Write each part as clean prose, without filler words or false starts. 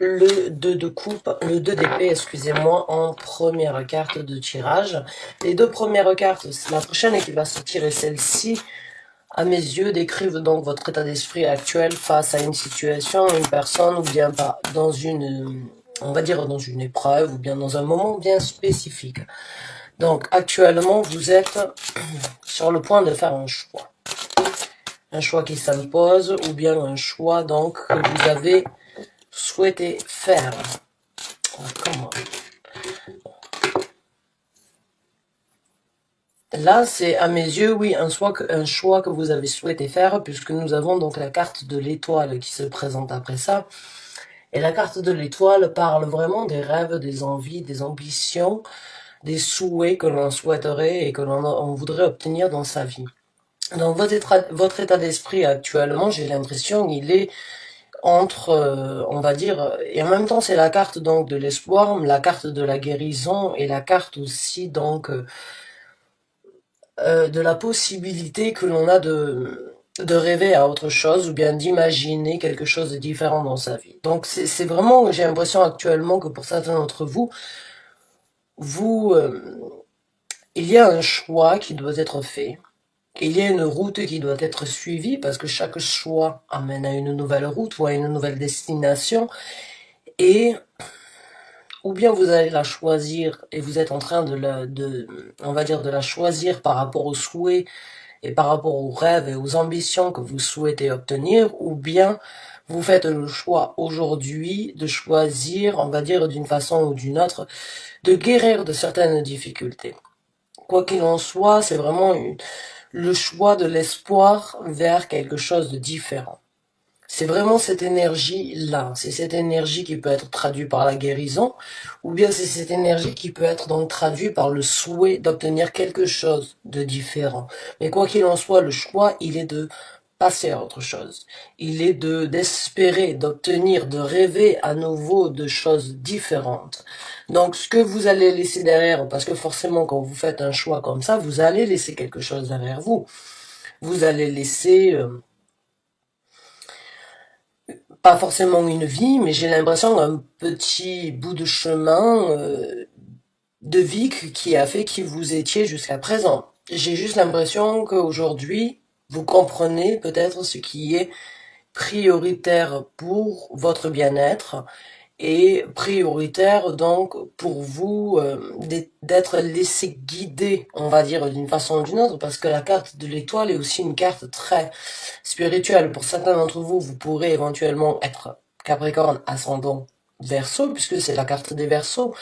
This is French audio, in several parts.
le 2 de coupe, le 2 d'épée, excusez-moi, en première carte de tirage. Les deux premières cartes, la prochaine qui va sortir et celle-ci, à mes yeux, décrivent donc votre état d'esprit actuel face à une situation, une personne, ou bien pas, dans une, on va dire dans une épreuve, ou bien dans un moment bien spécifique. Donc, actuellement, vous êtes sur le point de faire un choix. Un choix qui s'impose, ou bien un choix, donc, que vous avez souhaité faire. Comment? Là, c'est à mes yeux, oui, un choix que vous avez souhaité faire, puisque nous avons donc la carte de l'étoile qui se présente après ça. Et la carte de l'étoile parle vraiment des rêves, des envies, des ambitions, des souhaits que l'on souhaiterait et que l'on voudrait obtenir dans sa vie. Donc votre état d'esprit actuellement, j'ai l'impression, il est entre, on va dire, et en même temps c'est la carte donc de l'espoir, la carte de la guérison et la carte aussi donc de la possibilité que l'on a de rêver à autre chose ou bien d'imaginer quelque chose de différent dans sa vie. Donc c'est vraiment, j'ai l'impression actuellement que pour certains d'entre vous, vous, il y a un choix qui doit être fait. Il y a une route qui doit être suivie parce que chaque choix amène à une nouvelle route ou à une nouvelle destination et ou bien vous allez la choisir et vous êtes en train on va dire de la choisir par rapport aux souhaits et par rapport aux rêves et aux ambitions que vous souhaitez obtenir, ou bien vous faites le choix aujourd'hui de choisir, on va dire d'une façon ou d'une autre, de guérir de certaines difficultés. Quoi qu'il en soit, c'est vraiment le choix de l'espoir vers quelque chose de différent. C'est vraiment cette énergie-là, c'est cette énergie qui peut être traduite par la guérison, ou bien c'est cette énergie qui peut être donc traduite par le souhait d'obtenir quelque chose de différent. Mais quoi qu'il en soit, le choix, il est de passer à autre chose. Il est d'espérer, d'obtenir, de rêver à nouveau de choses différentes. Donc, ce que vous allez laisser derrière, parce que forcément, quand vous faites un choix comme ça, vous allez laisser quelque chose derrière vous. Vous allez laisser pas forcément une vie, mais j'ai l'impression d'un petit bout de chemin de vie qui a fait qui vous étiez jusqu'à présent. J'ai juste l'impression qu'aujourd'hui, vous comprenez peut-être ce qui est prioritaire pour votre bien-être et prioritaire donc pour vous d'être laissé guider, on va dire d'une façon ou d'une autre, parce que la carte de l'étoile est aussi une carte très spirituelle. Pour certains d'entre vous, vous pourrez éventuellement être Capricorne ascendant Verseau, puisque c'est la carte des Verseaux,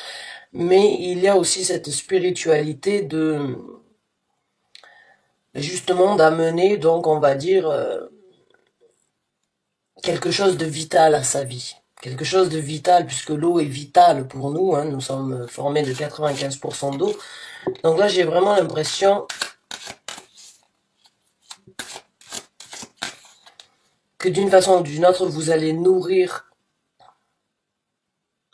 mais il y a aussi cette spiritualité de justement d'amener donc on va dire quelque chose de vital à sa vie. Quelque chose de vital, puisque l'eau est vitale pour nous, hein, nous sommes formés de 95% d'eau. Donc là, j'ai vraiment l'impression que d'une façon ou d'une autre, vous allez nourrir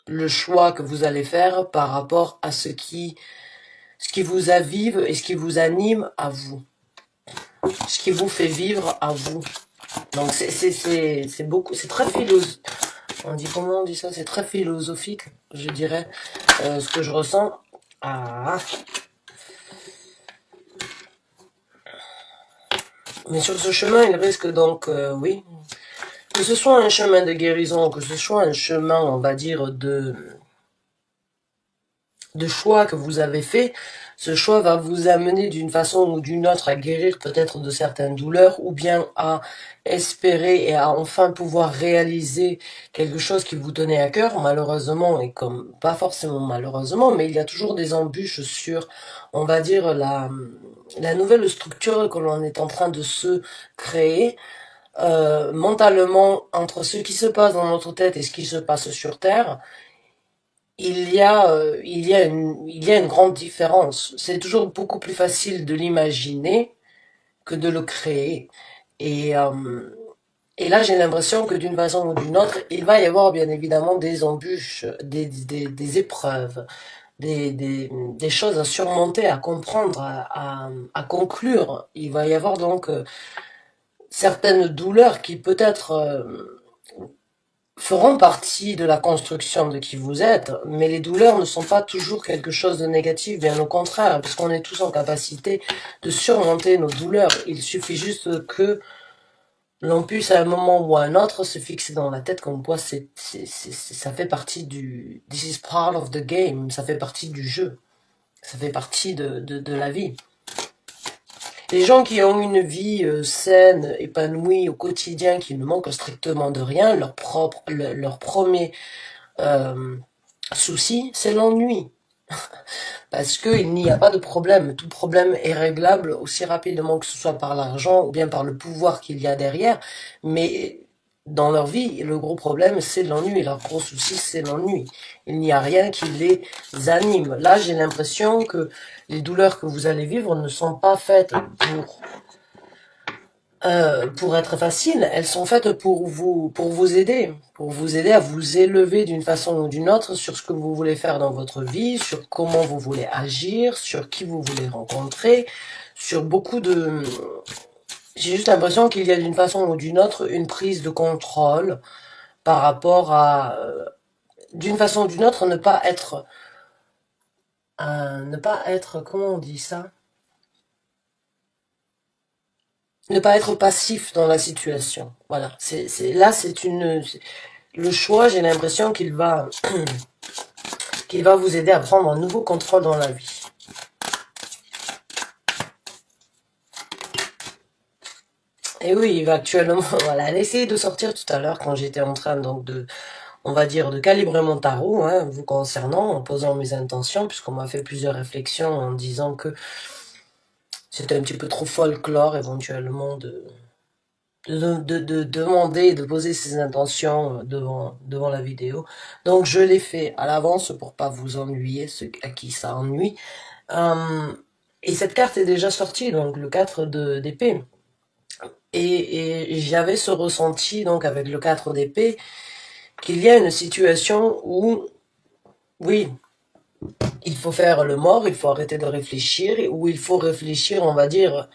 le choix que vous allez faire par rapport à ce qui vous avive et ce qui vous anime à vous. Ce qui vous fait vivre à vous. Donc c'est beaucoup, c'est très philosophique. Comment on dit ça? C'est très philosophique, je dirais, ce que je ressens. Ah. Mais sur ce chemin, il risque donc, oui, que ce soit un chemin de guérison, que ce soit un chemin, on va dire, de choix que vous avez fait, ce choix va vous amener d'une façon ou d'une autre à guérir peut-être de certaines douleurs ou bien à espérer et à enfin pouvoir réaliser quelque chose qui vous tenait à cœur, malheureusement, et comme, pas forcément malheureusement, mais il y a toujours des embûches sur, on va dire, la nouvelle structure que l'on est en train de se créer, mentalement, entre ce qui se passe dans notre tête et ce qui se passe sur Terre. Il y a une grande différence. C'est toujours beaucoup plus facile de l'imaginer que de le créer. Et, euh, et là, j'ai l'impression que d'une façon ou d'une autre, il va y avoir bien évidemment des embûches, des épreuves, des choses à surmonter, à comprendre, à conclure. Il va y avoir donc certaines douleurs qui peut-être feront partie de la construction de qui vous êtes, mais les douleurs ne sont pas toujours quelque chose de négatif, bien au contraire, parce qu'on est tous en capacité de surmonter nos douleurs. Il suffit juste que l'on puisse à un moment ou à un autre se fixer dans la tête comme quoi ça fait partie du... This is part of the game, ça fait partie du jeu, ça fait partie de la vie. Les gens qui ont une vie saine, épanouie au quotidien, qui ne manquent strictement de rien, leur premier souci, c'est l'ennui. Parce qu'il n'y a pas de problème. Tout problème est réglable aussi rapidement que ce soit par l'argent ou bien par le pouvoir qu'il y a derrière. Mais dans leur vie, le gros problème, c'est l'ennui. Leur gros souci, c'est l'ennui. Il n'y a rien qui les anime. Là, j'ai l'impression que les douleurs que vous allez vivre ne sont pas faites pour être faciles, elles sont faites pour vous aider à vous élever d'une façon ou d'une autre sur ce que vous voulez faire dans votre vie, sur comment vous voulez agir, sur qui vous voulez rencontrer, sur beaucoup de... J'ai juste l'impression qu'il y a d'une façon ou d'une autre une prise de contrôle par rapport à... d'une façon ou d'une autre, ne pas être... comment on dit ça? Ne pas être passif dans la situation. Voilà. Là, le choix, j'ai l'impression qu'il va vous aider à prendre un nouveau contrôle dans la vie. Et oui, il va actuellement, voilà, elle a essayé de sortir tout à l'heure quand j'étais en train donc on va dire, de calibrer mon tarot, hein, vous concernant, en posant mes intentions, puisqu'on m'a fait plusieurs réflexions en disant que c'était un petit peu trop folklore éventuellement de demander, de poser ses intentions devant la vidéo. Donc je l'ai fait à l'avance pour pas vous ennuyer, ceux à qui ça ennuie. Et cette carte est déjà sortie, donc le 4 d'épée. Et j'avais ce ressenti, donc avec le 4 d'épée, qu'il y a une situation où, oui, il faut faire le mort, il faut arrêter de réfléchir, ou il faut réfléchir, on va dire,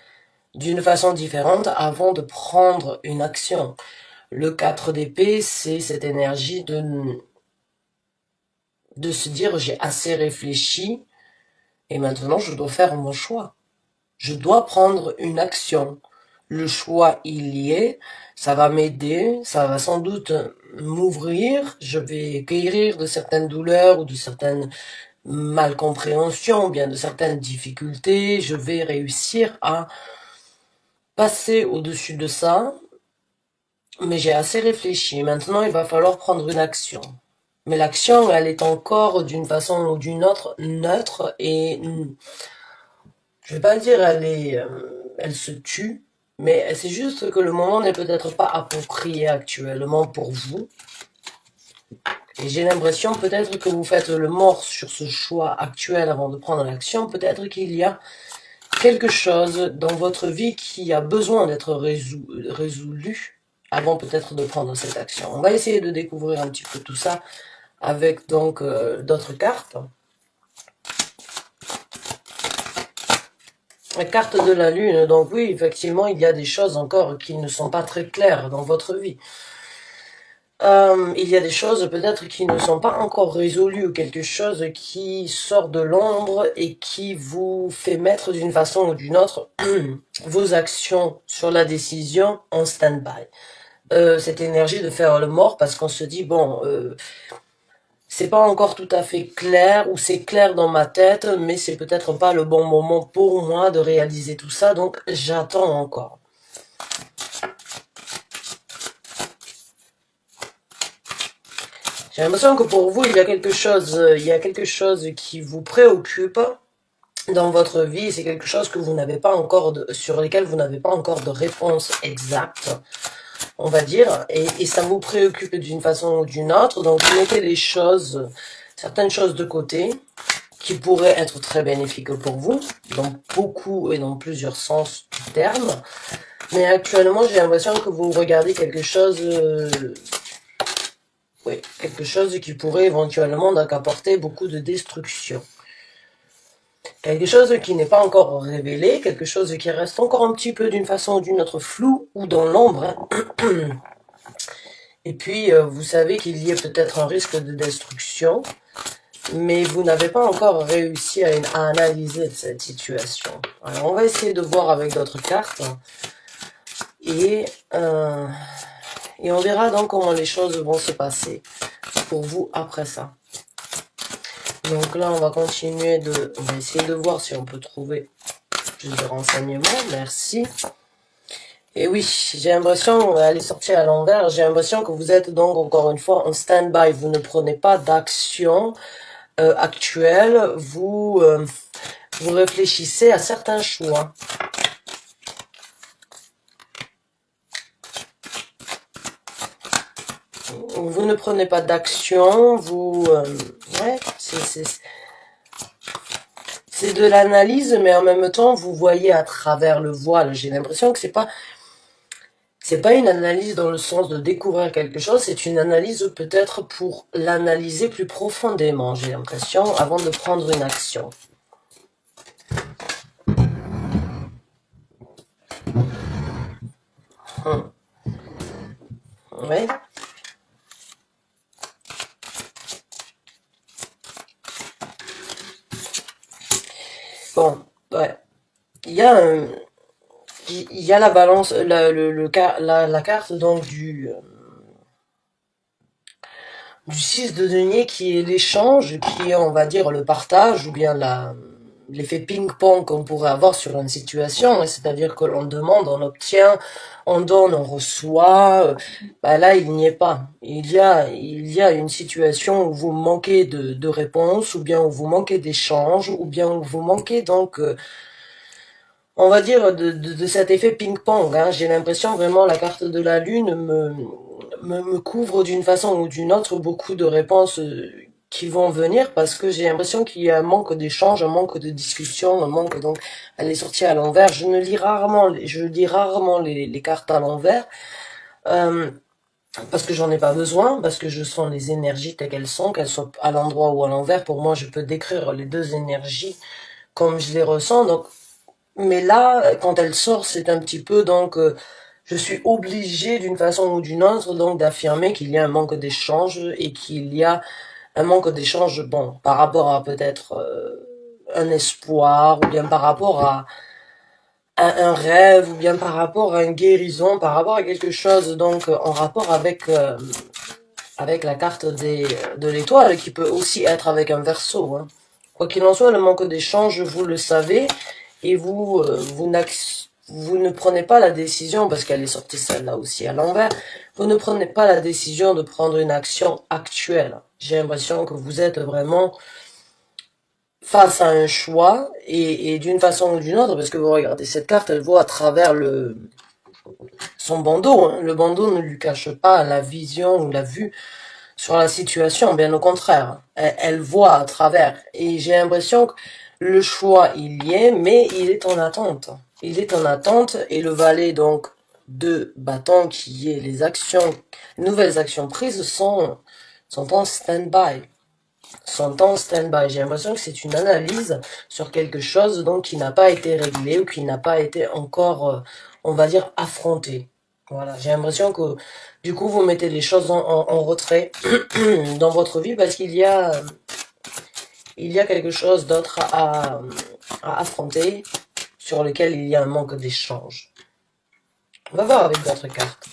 d'une façon différente avant de prendre une action. Le 4 d'épée, c'est cette énergie de se dire j'ai assez réfléchi et maintenant je dois faire mon choix. Je dois prendre une action. Le choix, il y est, ça va m'aider, ça va sans doute m'ouvrir, je vais guérir de certaines douleurs ou de certaines malcompréhensions, ou bien de certaines difficultés, je vais réussir à passer au-dessus de ça, mais j'ai assez réfléchi. Maintenant, il va falloir prendre une action. Mais l'action, elle est encore d'une façon ou d'une autre neutre et je vais pas dire elle se tue, mais c'est juste que le moment n'est peut-être pas approprié actuellement pour vous. Et j'ai l'impression peut-être que vous faites le mort sur ce choix actuel avant de prendre l'action. Peut-être qu'il y a quelque chose dans votre vie qui a besoin d'être résolu avant peut-être de prendre cette action. On va essayer de découvrir un petit peu tout ça avec donc d'autres cartes. La carte de la lune, donc oui, effectivement, il y a des choses encore qui ne sont pas très claires dans votre vie. Il y a des choses peut-être qui ne sont pas encore résolues ou quelque chose qui sort de l'ombre et qui vous fait mettre d'une façon ou d'une autre vos actions sur la décision en stand-by. Cette énergie de faire le mort parce qu'on se dit, bon, c'est pas encore tout à fait clair ou c'est clair dans ma tête, mais c'est peut-être pas le bon moment pour moi de réaliser tout ça, donc j'attends encore. J'ai l'impression que pour vous, il y a quelque chose qui vous préoccupe dans votre vie. C'est quelque chose que vous n'avez pas encore sur lequel vous n'avez pas encore de réponse exacte, on va dire, et ça vous préoccupe d'une façon ou d'une autre. Donc, vous mettez certaines choses de côté qui pourraient être très bénéfiques pour vous, dans beaucoup et dans plusieurs sens du terme. Mais actuellement, j'ai l'impression que vous regardez quelque chose qui pourrait éventuellement donc apporter beaucoup de destruction. Quelque chose qui n'est pas encore révélé, quelque chose qui reste encore un petit peu d'une façon ou d'une autre flou ou dans l'ombre. Et puis, vous savez qu'il y a peut-être un risque de destruction, mais vous n'avez pas encore réussi à analyser cette situation. Alors, on va essayer de voir avec d'autres cartes, et, euh, et on verra donc comment les choses vont se passer pour vous après ça. Donc là, on va continuer on va essayer de voir si on peut trouver plus de renseignements. Merci. Et oui, j'ai l'impression, elle est sortie à l'envers, j'ai l'impression que vous êtes donc encore une fois en stand-by. Vous ne prenez pas d'action actuelle, vous réfléchissez à certains choix. Vous ne prenez pas d'action, ouais, c'est de l'analyse, mais en même temps, vous voyez à travers le voile. J'ai l'impression que c'est pas une analyse dans le sens de découvrir quelque chose, c'est une analyse peut-être pour l'analyser plus profondément, j'ai l'impression, avant de prendre une action. Ouais. Bon, ouais. Il y a un, il y a la balance, la carte donc du 6 de denier qui est l'échange, qui est, on va dire, le partage, ou bien l'effet ping-pong qu'on pourrait avoir sur une situation, c'est-à-dire que l'on demande, on obtient, on donne, on reçoit. Bah là, il n'y est pas. Il y a une situation où vous manquez de réponse, ou bien où vous manquez d'échange, ou bien où vous manquez donc on va dire de cet effet ping-pong. Hein. J'ai l'impression vraiment la carte de la lune me couvre d'une façon ou d'une autre beaucoup de réponses qui vont venir parce que j'ai l'impression qu'il y a un manque d'échange, un manque de discussion, un manque donc elle est sortie à l'envers. Je lis rarement les cartes à l'envers parce que j'en ai pas besoin, parce que je sens les énergies telles qu'elles soient à l'endroit ou à l'envers. Pour moi, je peux décrire les deux énergies comme je les ressens. Donc mais là, quand elle sort, c'est un petit peu donc je suis obligée d'une façon ou d'une autre donc d'affirmer qu'il y a un manque d'échange et qu'il y a un manque d'échange bon par rapport à peut-être un espoir ou bien par rapport à un rêve ou bien par rapport à une guérison, par rapport à quelque chose donc en rapport avec la carte de l'étoile qui peut aussi être avec un verso. Hein. Quoi qu'il en soit, le manque d'échange, vous le savez, et vous ne prenez pas la décision, parce qu'elle est sortie celle-là aussi à l'envers, vous ne prenez pas la décision de prendre une action actuelle. J'ai l'impression que vous êtes vraiment face à un choix, et d'une façon ou d'une autre, parce que vous regardez cette carte, elle voit à travers son bandeau. Hein. Le bandeau ne lui cache pas la vision ou la vue sur la situation, bien au contraire. Elle voit à travers. Et j'ai l'impression que le choix, il y est, mais il est en attente. Il est en attente, et le valet, donc, de bâton, qui est les actions, les nouvelles actions prises, sont en stand-by. Sont en stand-by. J'ai l'impression que c'est une analyse sur quelque chose, donc, qui n'a pas été réglé, ou qui n'a pas été encore, on va dire, affronté. Voilà, j'ai l'impression que du coup vous mettez les choses en retrait dans votre vie parce il y a quelque chose d'autre à affronter sur lequel il y a un manque d'échange. On va voir avec d'autres cartes.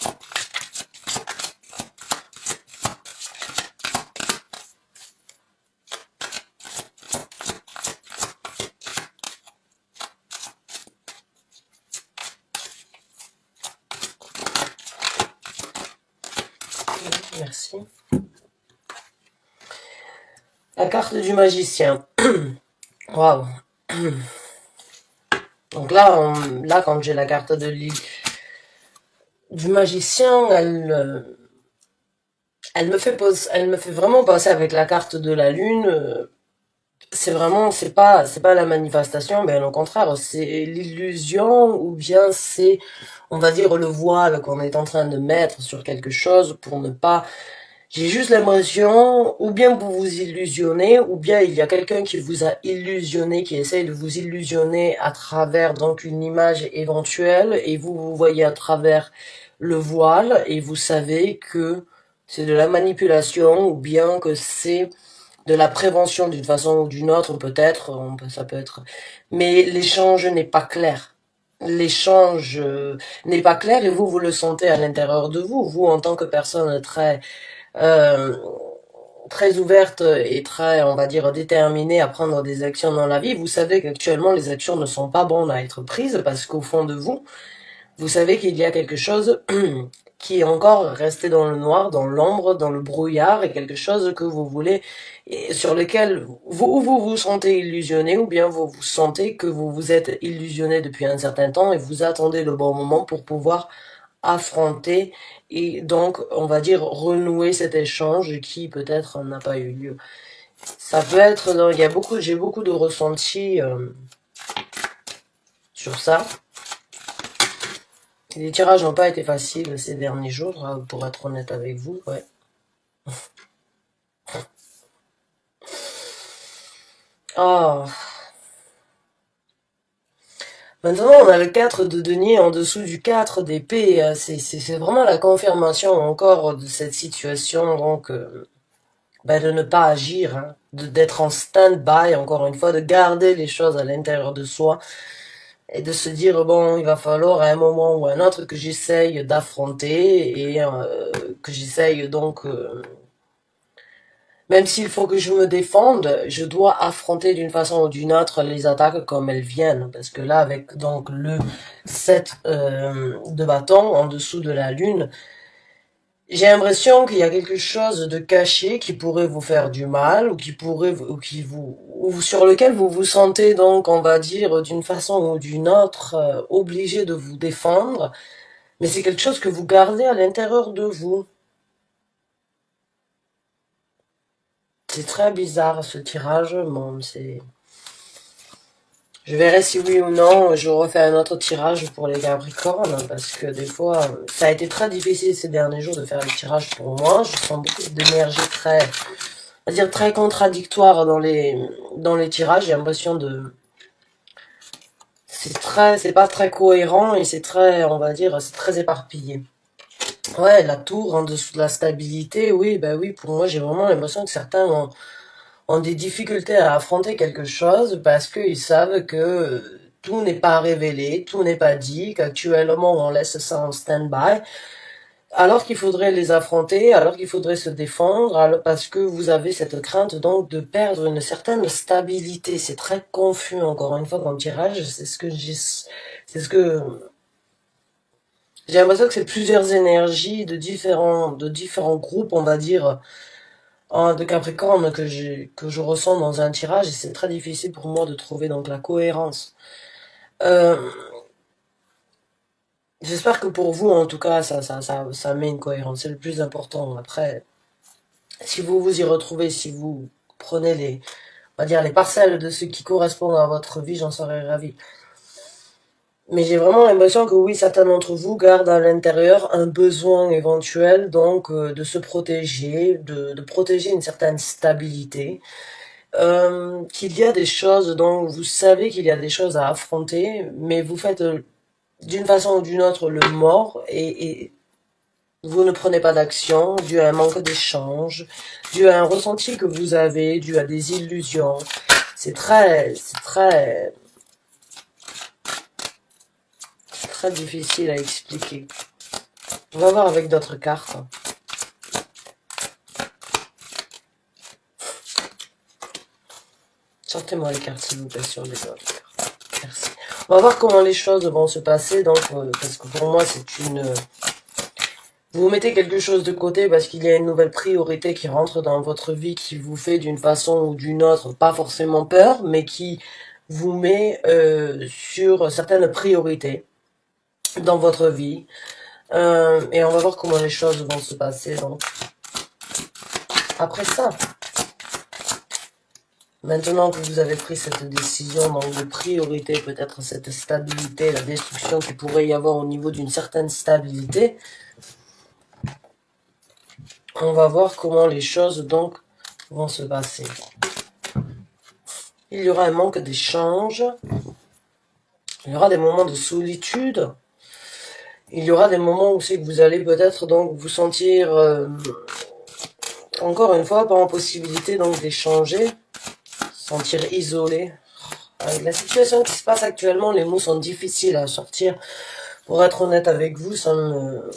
Merci. La carte du magicien. Waouh. Donc là, quand j'ai la carte du magicien, elle me fait vraiment passer avec la carte de la lune. C'est pas la manifestation, mais au contraire, c'est l'illusion, ou bien c'est, on va dire, le voile qu'on est en train de mettre sur quelque chose pour ne pas. J'ai juste l'impression, ou bien vous vous illusionnez, ou bien il y a quelqu'un qui vous a illusionné, qui essaye de vous illusionner à travers donc une image éventuelle, et vous voyez à travers le voile, et vous savez que c'est de la manipulation ou bien que c'est de la prévention d'une façon ou d'une autre, peut-être, ça peut être. Mais l'échange n'est pas clair. L'échange n'est pas clair et vous le sentez à l'intérieur de vous. Vous, en tant que personne euh, très ouverte et très, on va dire, déterminée à prendre des actions dans la vie, vous savez qu'actuellement les actions ne sont pas bonnes à être prises parce qu'au fond de vous, vous savez qu'il y a quelque chose qui est encore resté dans le noir, dans l'ombre, dans le brouillard, et quelque chose que vous voulez, et sur lequel vous vous sentez illusionné, ou bien vous vous sentez que vous vous êtes illusionné depuis un certain temps, et vous attendez le bon moment pour pouvoir affronter, et donc, on va dire, renouer cet échange qui peut-être n'a pas eu lieu. Ça peut être, il y a beaucoup, j'ai beaucoup de ressentis sur ça. Les tirages n'ont pas été faciles ces derniers jours, pour être honnête avec vous, ouais. Oh. Maintenant, on a le 4 de denier en dessous du 4 d'épée. C'est vraiment la confirmation encore de cette situation, donc, de ne pas agir, hein, d'être en stand-by, encore une fois, de garder les choses à l'intérieur de soi et de se dire, bon, il va falloir à un moment ou à un autre que j'essaye d'affronter et que j'essaye donc... même s'il faut que je me défende, je dois affronter d'une façon ou d'une autre les attaques comme elles viennent. Parce que là, avec donc le 7 de bâton en dessous de la lune, j'ai l'impression qu'il y a quelque chose de caché qui pourrait vous faire du mal ou qui pourrait ou qui vous ou sur lequel vous vous sentez donc, on va dire, d'une façon ou d'une autre obligé de vous défendre. Mais c'est quelque chose que vous gardez à l'intérieur de vous. C'est très bizarre ce tirage, bon, c'est... Je verrai si oui ou non je refais un autre tirage pour les Capricornes, parce que des fois, ça a été très difficile ces derniers jours de faire les tirages pour moi. Je sens beaucoup d'énergie très, on va dire très contradictoire dans les tirages. J'ai l'impression de, c'est pas très cohérent et c'est très, on va dire, c'est très éparpillé. Ouais, la tour en dessous de la stabilité, oui, bah oui, pour moi j'ai vraiment l'impression que certains ont des difficultés à affronter quelque chose parce qu'ils savent que tout n'est pas révélé, tout n'est pas dit, qu'actuellement on laisse ça en stand-by, alors qu'il faudrait les affronter, alors qu'il faudrait se défendre, parce que vous avez cette crainte donc de perdre une certaine stabilité. C'est très confus encore une fois comme tirage, c'est ce que j'ai l'impression que c'est plusieurs énergies de différents groupes, on va dire, de Capricorne que je ressens dans un tirage et c'est très difficile pour moi de trouver donc la cohérence. Euh, J'espère que pour vous, en tout cas, ça met une cohérence. C'est le plus important. Après, si vous vous y retrouvez, si vous prenez on va dire, les parcelles de ce qui correspond à votre vie, j'en serais ravi. Mais j'ai vraiment l'impression que oui, certains d'entre vous gardent à l'intérieur un besoin éventuel, donc, de se protéger, de protéger une certaine stabilité. Qu'il y a des choses dont vous savez qu'il y a des choses à affronter, mais vous faites d'une façon ou d'une autre le mort et vous ne prenez pas d'action dû à un manque d'échange, dû à un ressenti que vous avez, dû à des illusions. C'est très difficile à expliquer. On va voir avec d'autres cartes. Sortez-moi les cartes s'il vous plaît sur les autres cartes. Merci. On va voir comment les choses vont se passer, donc, parce que pour moi c'est une... vous mettez quelque chose de côté parce qu'il y a une nouvelle priorité qui rentre dans votre vie, qui vous fait d'une façon ou d'une autre, pas forcément peur, mais qui vous met sur certaines priorités dans votre vie. Et on va voir comment les choses vont se passer. Donc, après ça, maintenant que vous avez pris cette décision donc de priorité, peut-être cette stabilité, la destruction qu'il pourrait y avoir au niveau d'une certaine stabilité, on va voir comment les choses donc vont se passer. Il y aura un manque d'échange, il y aura des moments de solitude, Il y aura des moments où c'est que vous allez peut-être donc vous sentir encore une fois pas en possibilité donc d'échanger, sentir isolé. Avec la situation qui se passe actuellement, les mots sont difficiles à sortir. Pour être honnête avec vous, ça me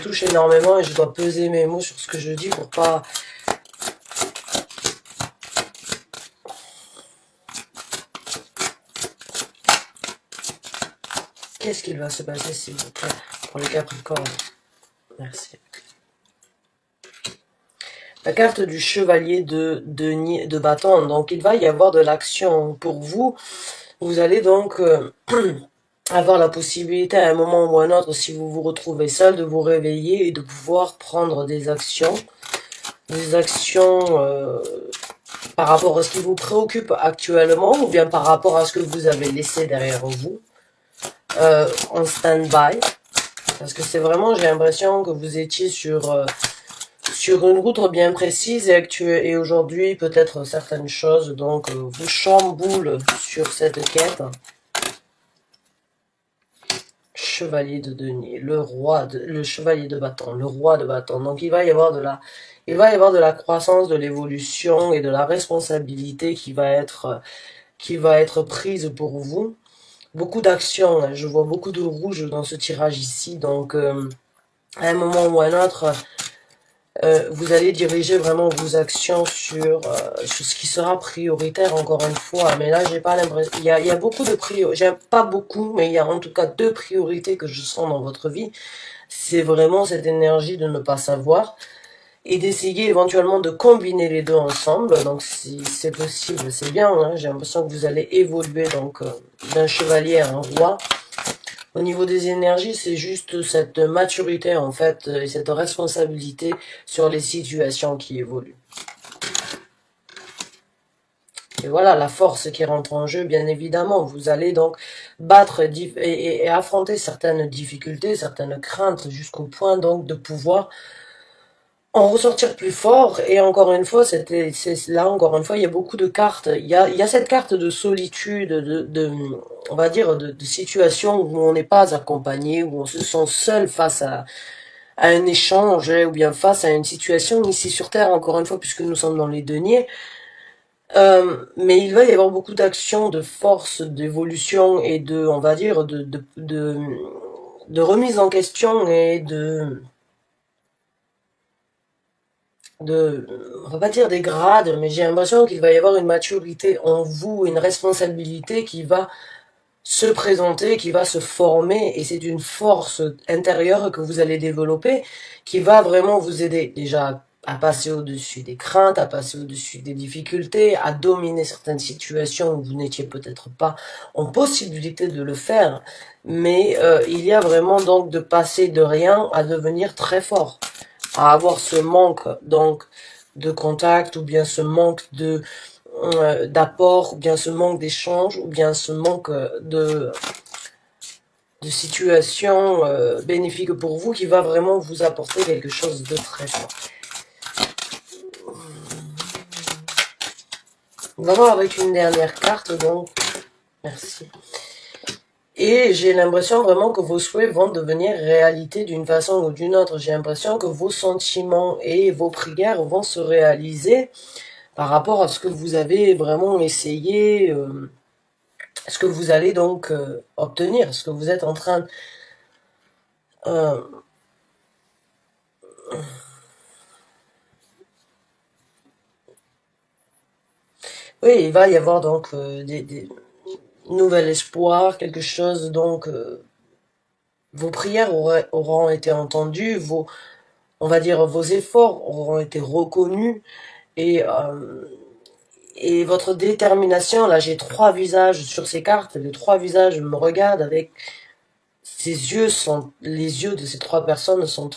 touche énormément et je dois peser mes mots sur ce que je dis pour pas... Qu'est-ce qu'il va se passer s'il vous plaît pour les Capricornes? Merci. La carte du chevalier de bâton. Donc il va y avoir de l'action pour vous. Vous allez donc avoir la possibilité à un moment ou à un autre, si vous vous retrouvez seul, de vous réveiller et de pouvoir prendre des actions. Des actions par rapport à ce qui vous préoccupe actuellement ou bien par rapport à ce que vous avez laissé derrière vous en stand-by. Parce que c'est vraiment, j'ai l'impression que vous étiez sur une route bien précise et aujourd'hui peut-être certaines choses donc vous chamboulent sur cette quête. Chevalier de denier, le chevalier de bâton, le roi de bâton. Donc il va y avoir de la croissance, de l'évolution et de la responsabilité qui va être prise pour vous. Beaucoup d'actions, hein. Je vois beaucoup de rouge dans ce tirage ici, donc à un moment ou à un autre, vous allez diriger vraiment vos actions sur ce qui sera prioritaire encore une fois. Mais là, j'ai pas l'impression... Il y a beaucoup de priorités. J'aime pas beaucoup, mais il y a en tout cas 2 priorités que je sens dans votre vie. C'est vraiment cette énergie de ne pas savoir et d'essayer éventuellement de combiner les deux ensemble. Donc si c'est possible, c'est bien. Hein. J'ai l'impression que vous allez évoluer donc d'un chevalier à un roi. Au niveau des énergies, c'est juste cette maturité en fait et cette responsabilité sur les situations qui évoluent. Et voilà la force qui rentre en jeu, bien évidemment. Vous allez donc battre et affronter certaines difficultés, certaines craintes jusqu'au point donc de pouvoir en ressortir plus fort. Et encore une fois, là encore une fois, il y a beaucoup de cartes. Il y a cette carte de solitude, on va dire de situation où on n'est pas accompagné, où on se sent seul face à un échange, ou bien face à une situation ici sur Terre, encore une fois, puisque nous sommes dans les deniers. Mais il va y avoir beaucoup d'actions, de force, d'évolution et de, on va dire, de remise en question et on va pas dire des grades, mais j'ai l'impression qu'il va y avoir une maturité en vous, une responsabilité qui va se présenter, qui va se former, et c'est une force intérieure que vous allez développer, qui va vraiment vous aider déjà à passer au-dessus des craintes, à passer au-dessus des difficultés, à dominer certaines situations où vous n'étiez peut-être pas en possibilité de le faire, mais il y a vraiment donc de passer de rien à devenir très fort, à avoir ce manque donc de contact, ou bien ce manque d'apport, ou bien ce manque d'échange, ou bien ce manque de situation bénéfique pour vous, qui va vraiment vous apporter quelque chose de très fort. On va voir avec une dernière carte, donc merci. Et j'ai l'impression vraiment que vos souhaits vont devenir réalité d'une façon ou d'une autre. J'ai l'impression que vos sentiments et vos prières vont se réaliser par rapport à ce que vous avez vraiment essayé, ce que vous allez donc obtenir, ce que vous êtes en train... oui, il va y avoir donc des nouvel espoir, quelque chose donc... vos prières auront été entendues, on va dire vos efforts auront été reconnus, et votre détermination, là j'ai 3 visages sur ces cartes, les 3 visages me regardent avec les yeux de ces 3 personnes ne sont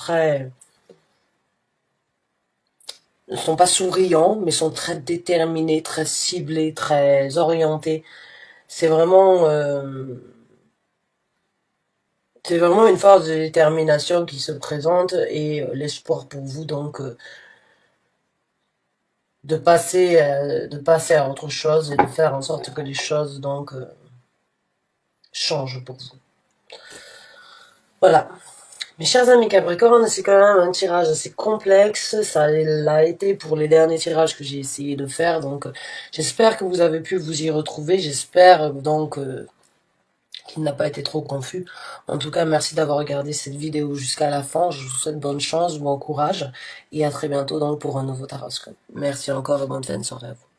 pas souriants, mais sont très déterminés, très ciblés, très orientés. C'est vraiment une force de détermination qui se présente, et l'espoir pour vous donc de passer à autre chose et de faire en sorte que les choses donc change pour vous. Voilà. Mes chers amis Capricorne, c'est quand même un tirage assez complexe, ça l'a été pour les derniers tirages que j'ai essayé de faire, donc j'espère que vous avez pu vous y retrouver, j'espère donc qu'il n'a pas été trop confus. En tout cas, merci d'avoir regardé cette vidéo jusqu'à la fin, je vous souhaite bonne chance, bon courage, et à très bientôt donc pour un nouveau taroscope. Merci encore et bonne fin de soirée à vous.